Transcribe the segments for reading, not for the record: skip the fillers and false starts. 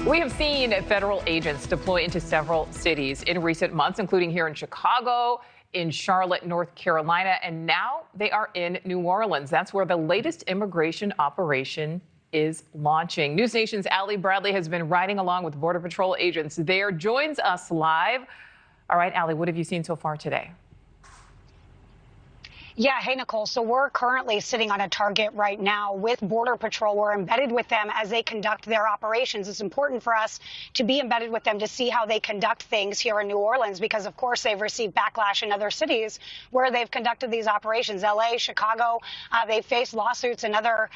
We have seen federal agents deploy into several cities in recent months, including here in Chicago, in Charlotte, North Carolina, and now they are in New Orleans. That's where the latest immigration operation is launching. News Nation's Allie Bradley has been riding along with Border Patrol agents there, joins us live. All right, Allie, what have you seen so far today? Yeah, hey, Nicole. So we're currently sitting on a target right now with Border Patrol. We're embedded with them as they conduct their operations. It's important for us to be embedded with them to see how they conduct things here in New Orleans, because, of course, they've received backlash in other cities where they've conducted these operations. L.A., Chicago, they've faced lawsuits and other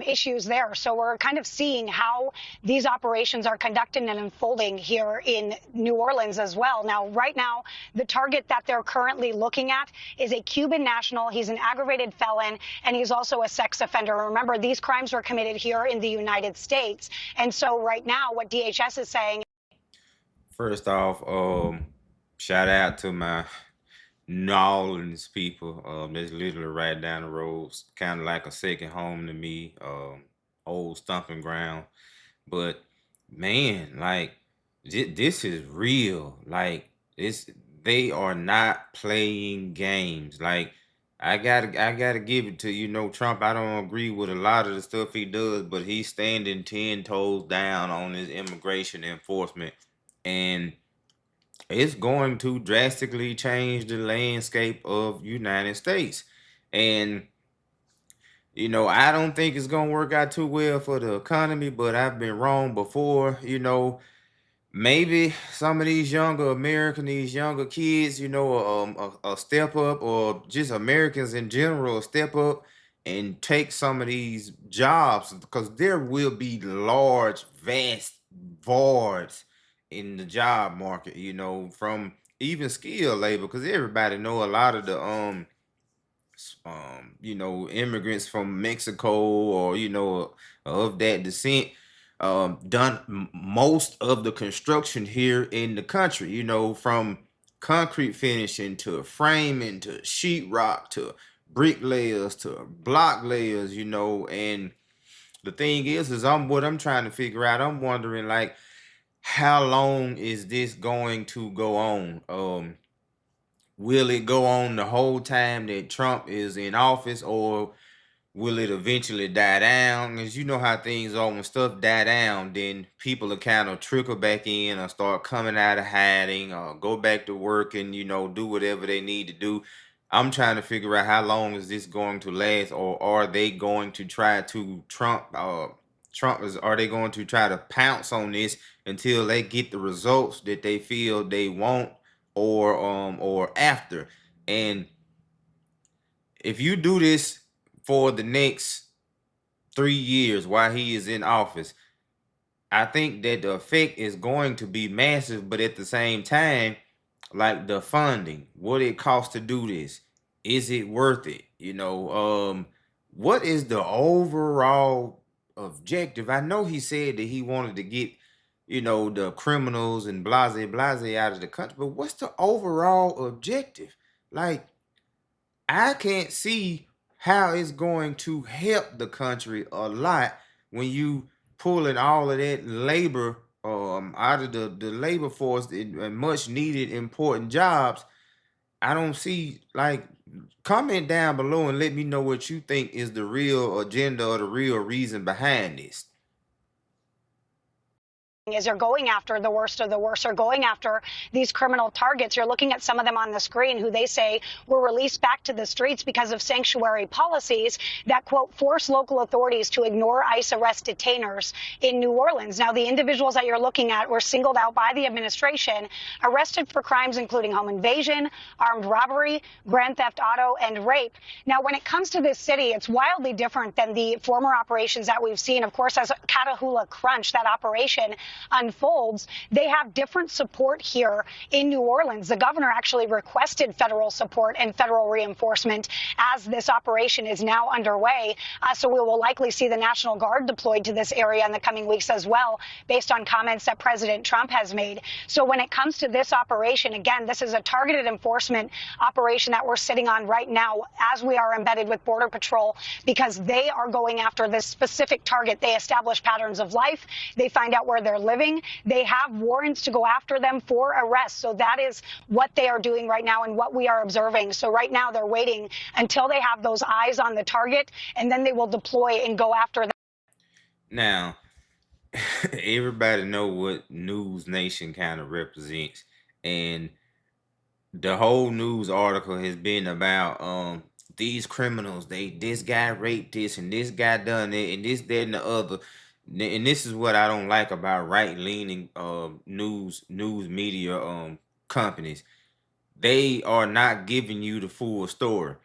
issues there. So we're kind of seeing how these operations are conducted and unfolding here in New Orleans as well. Now, right now, the target that they're currently looking at is a Cuban national. He's an aggravated felon, and he's also a sex offender. Remember, these crimes were committed here in the United States. And so right now, what DHS is saying. First off, shout out to my New Orleans people. That's literally right down the road. Kind of like a second home to me. Old stomping ground. But man, like this is real. Like they are not playing games. Like I gotta give it to Trump. I don't agree with a lot of the stuff he does, but he's standing 10 toes down on his immigration enforcement, and it's going to drastically change the landscape of United States. And I don't think it's gonna work out too well for the economy, but I've been wrong before. Maybe some of these younger Americans, these younger kids, a step up, or just Americans in general, a step up and take some of these jobs, because there will be large, vast voids in the job market, from even skilled labor, because everybody know a lot of the immigrants from Mexico, or of that descent, done most of the construction here in the country, from concrete finishing to framing to sheetrock to bricklayers to block layers, and the thing is what I'm trying to figure out. I'm wondering, like, how long is this going to go on? Will it go on the whole time that Trump is in office, or will it eventually die down? Because you know how things are. When stuff die down, then people will kind of trickle back in or start coming out of hiding or go back to work and, do whatever they need to do. I'm trying to figure out how long is this going to last, or are they going to try to are they going to try to pounce on this until they get the results that they feel they want, or after? And if you do this for the next 3 years while he is in office, I think that the effect is going to be massive. But at the same time, like, the funding, what it costs to do this, is it worth it? What is the overall objective? I know he said that he wanted to get, the criminals and blase out of the country, but what's the overall objective? Like, I can't see how it's going to help the country a lot when you pulling all of that labor out of the labor force and much needed important jobs. I don't see, like, comment down below and let me know what you think is the real agenda or the real reason behind this. Is they're going after the worst of the worst, or going after these criminal targets. You're looking at some of them on the screen who they say were released back to the streets because of sanctuary policies that, quote, force local authorities to ignore ICE arrest detainers in New Orleans. Now, the individuals that you're looking at were singled out by the administration, arrested for crimes including home invasion, armed robbery, grand theft auto, and rape. Now, when it comes to this city, it's wildly different than the former operations that we've seen. Of course, as Catahoula Crunch, that operation unfolds, they have different support here in New Orleans. The governor actually requested federal support and federal reinforcement as this operation is now underway. So we will likely see the National Guard deployed to this area in the coming weeks as well, based on comments that President Trump has made. So when it comes to this operation, again, this is a targeted enforcement operation that we're sitting on right now as we are embedded with Border Patrol, because they are going after this specific target. They establish patterns of life. They find out where they're are living, they have warrants to go after them for arrest. So that is what they are doing right now and what we are observing. So right now they're waiting until they have those eyes on the target, and then they will deploy and go after them. Now, everybody know what News Nation kind of represents, and the whole news article has been about these criminals. This guy raped this and this guy done it and this, that, and the other. And this is what I don't like about right leaning news media companies. They are not giving you the full story.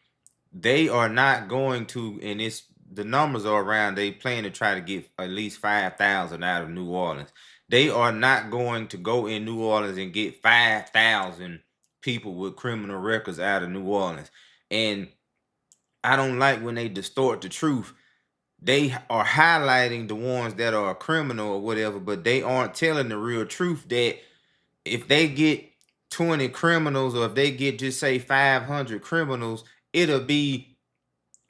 They are not going to, and it's the numbers are around. They plan to try to get at least 5,000 out of New Orleans. They are not going to go in New Orleans and get 5,000 people with criminal records out of New Orleans. And I don't like when they distort the truth. They are highlighting the ones that are a criminal or whatever, but they aren't telling the real truth that if they get 20 criminals, or if they get just say 500 criminals, it'll be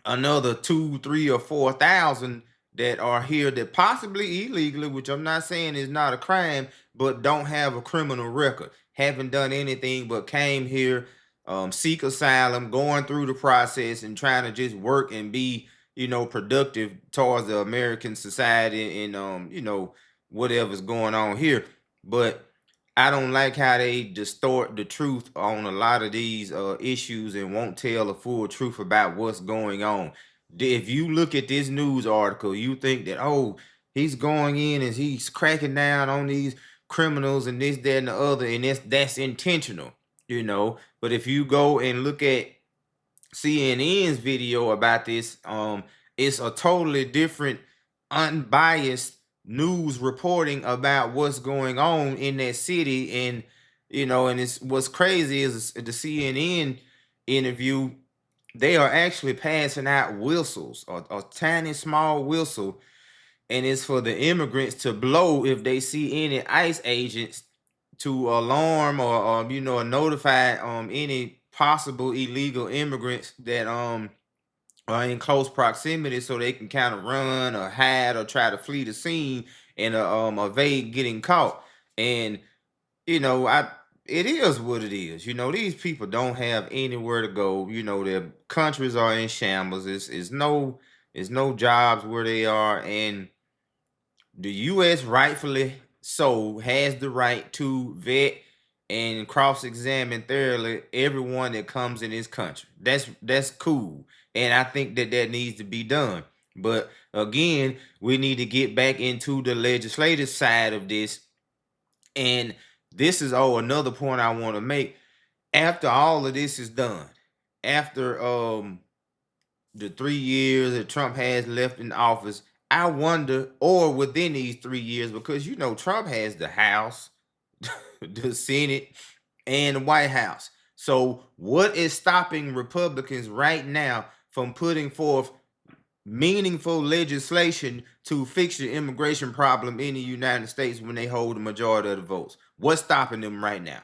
another 2, 3, or 4,000 that are here that possibly illegally, which I'm not saying is not a crime, but don't have a criminal record, haven't done anything but came here, seek asylum, going through the process and trying to just work and be, productive towards the American society and whatever's going on here. But I don't like how they distort the truth on a lot of these issues and won't tell the full truth about what's going on. If you look at this news article, you think that, oh, he's going in and he's cracking down on these criminals and this, that, and the other, and that's intentional. But if you go and look at CNN's video about this, it's a totally different, unbiased news reporting about what's going on in that city. And and it's what's crazy is the CNN interview, they are actually passing out whistles, a tiny small whistle, and it's for the immigrants to blow if they see any ICE agents, to alarm or notify any possible illegal immigrants that are in close proximity, so they can kind of run or hide or try to flee the scene and evade getting caught. And I it is what it is. These people don't have anywhere to go. Their countries are in shambles. It's no jobs where they are, and the U.S. rightfully so has the right to vet and cross-examine thoroughly everyone that comes in this country. That's cool, and I think that needs to be done. But again, we need to get back into the legislative side of this. And this is another point I want to make. After all of this is done, after the 3 years that Trump has left in office, I wonder, or within these 3 years, because Trump has the House, the Senate, and the White House. So what is stopping Republicans right now from putting forth meaningful legislation to fix the immigration problem in the United States when they hold the majority of the votes? What's stopping them right now?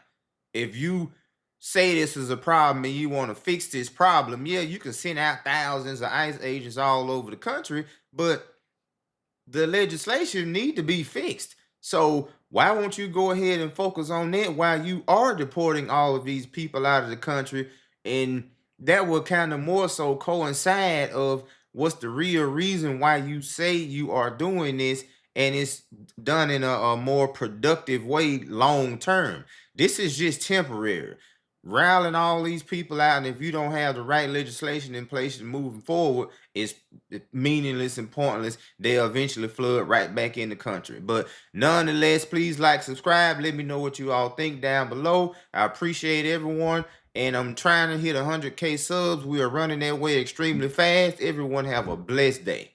If you say this is a problem and you want to fix this problem, yeah, you can send out thousands of ICE agents all over the country, but the legislation need to be fixed. So why won't you go ahead and focus on that while you are deporting all of these people out of the country? And that will kind of more so coincide of what's the real reason why you say you are doing this, and it's done in a more productive way long term. This is just temporary. Rallying all these people out, and if you don't have the right legislation in place and moving forward, it's meaningless and pointless. They'll eventually flood right back in the country. But nonetheless, please like, subscribe. Let me know what you all think down below. I appreciate everyone. And I'm trying to hit 100K subs. We are running that way extremely fast. Everyone have a blessed day.